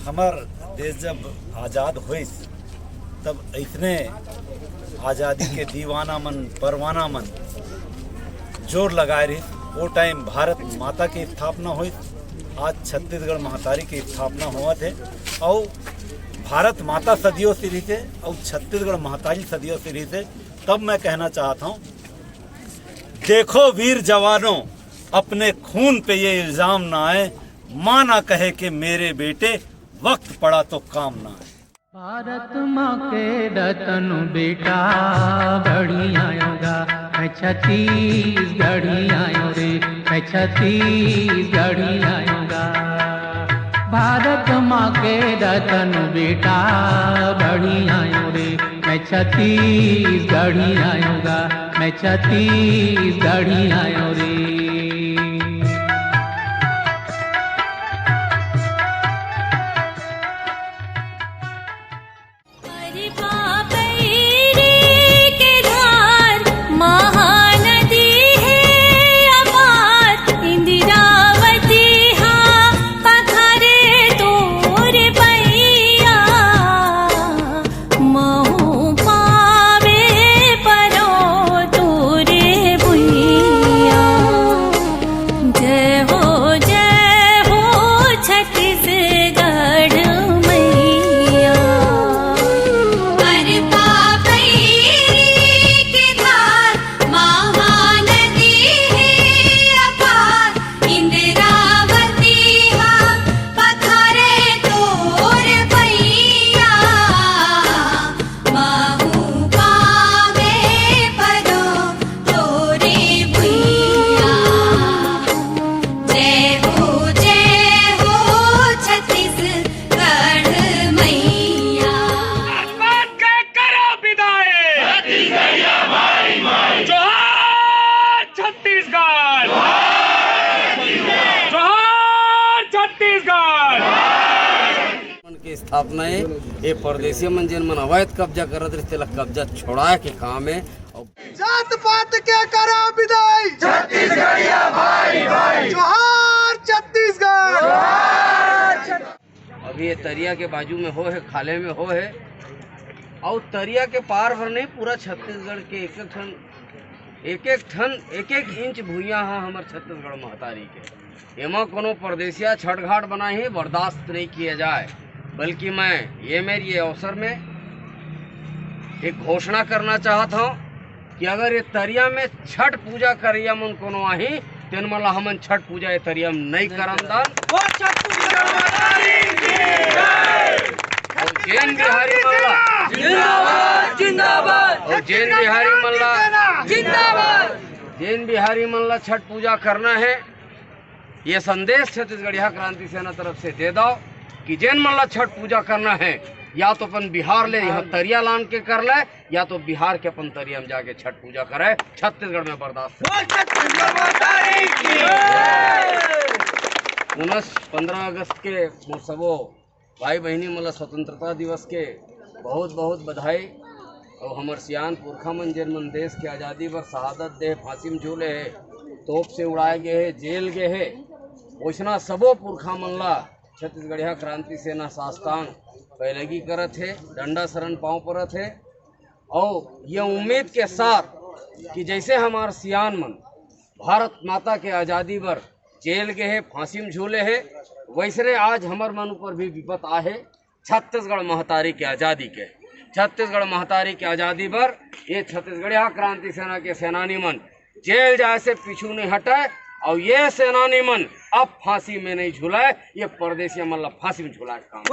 हमार देश जब आज़ाद हुई तब इतने आज़ादी के दीवाना मन परवाना मन जोर लगाए रही। वो टाइम भारत माता की स्थापना हुई, आज छत्तीसगढ़ महतारी की स्थापना हुआ थे। और भारत माता सदियों से रही थे और छत्तीसगढ़ महतारी सदियों से रही थे। तब मैं कहना चाहता हूँ, देखो वीर जवानों, अपने खून पे ये इल्ज़ाम ना आए, माँ ना कहे कि मेरे बेटे वक्त पड़ा तो काम ना आए। भारत माँ के रतन बेटा बड़ी आयोगा, मैं छत्तीसगढ़ी आयो रे, मैं छत्तीसगढ़ी आयोगा। भारत माँ के रतन बेटा बड़ी आयो रे, मैं छत्तीसगढ़ी आयोगा, मैं छत्तीसगढ़ी आयो रे। की स्थापना है। ये परदेसी मन जिन मन अवैध कब्जा करत रहे तेला कब्जा छोड़ाए के काम है। जात पात क्या करा विदाई, छत्तीसगढ़िया भाई भाई, जोहार छत्तीसगढ़। अभी ये तरिया के बाजू में हो है, खाले में हो है, और तरिया के पार भर नहीं, पूरा छत्तीसगढ़ के एक एक इंच भूइया है हमारे छत्तीसगढ़ महतारी के। एमा कोनो परदेसिया छठघाट बनाए ही बर्दाश्त नहीं किया जाए। बल्कि मैं ये मेरी ये अवसर में एक घोषणा करना चाहता हूँ कि अगर ये तरिया में छठ पूजा करिया मन कोनो आही तेन मला हमन छठ पूजा ये तरिया में नहीं करमदान। जैन बिहारी मल्ला जिंदाबाद जिंदाबाद, और जैन बिहारी मल्ला जिंदाबाद। जैन बिहारी मल्ला छठ पूजा करना है, ये संदेश छत्तीसगढ़िया क्रांति सेना तरफ से दे दो कि जैन मल्ला छठ पूजा करना है, या तो अपन बिहार ले यहाँ तरिया लान के कर ले, या तो बिहार के अपन तरिया में जाके छठ पूजा करे। छत्तीसगढ़ में बर्दाश्त 15 अगस्त के सबो भाई बहनी मला स्वतंत्रता दिवस के बहुत बहुत बधाई। और हमार सियान पुरखा मन जिन मन देश के आज़ादी पर शहादत दे, फांसी में झूले है, तोप से उड़ाए गए है, जेल गए है, वैसना सबो पुरखा मन ला छत्तीसगढ़िया क्रांति सेना साष्टांग पैलगी करत है, डंडा शरण पाँव परत है। और ये उम्मीद के साथ कि जैसे हमारे सियान मन भारत माता के आज़ादी पर जेल गए है, फांसी में झूले है, वैसे आज हमार मन ऊपर भी विपत आहे छत्तीसगढ़ महतारी के आज़ादी के। छत्तीसगढ़ महतारी के आज़ादी पर ये छत्तीसगढ़िया क्रांति सेना के सेनानी मन जेल जाए से पीछू नहीं हटे, और ये सेनानी मन अब फांसी में नहीं झूलाए, ये परदेसी मन ला फांसी में झूलाए काम।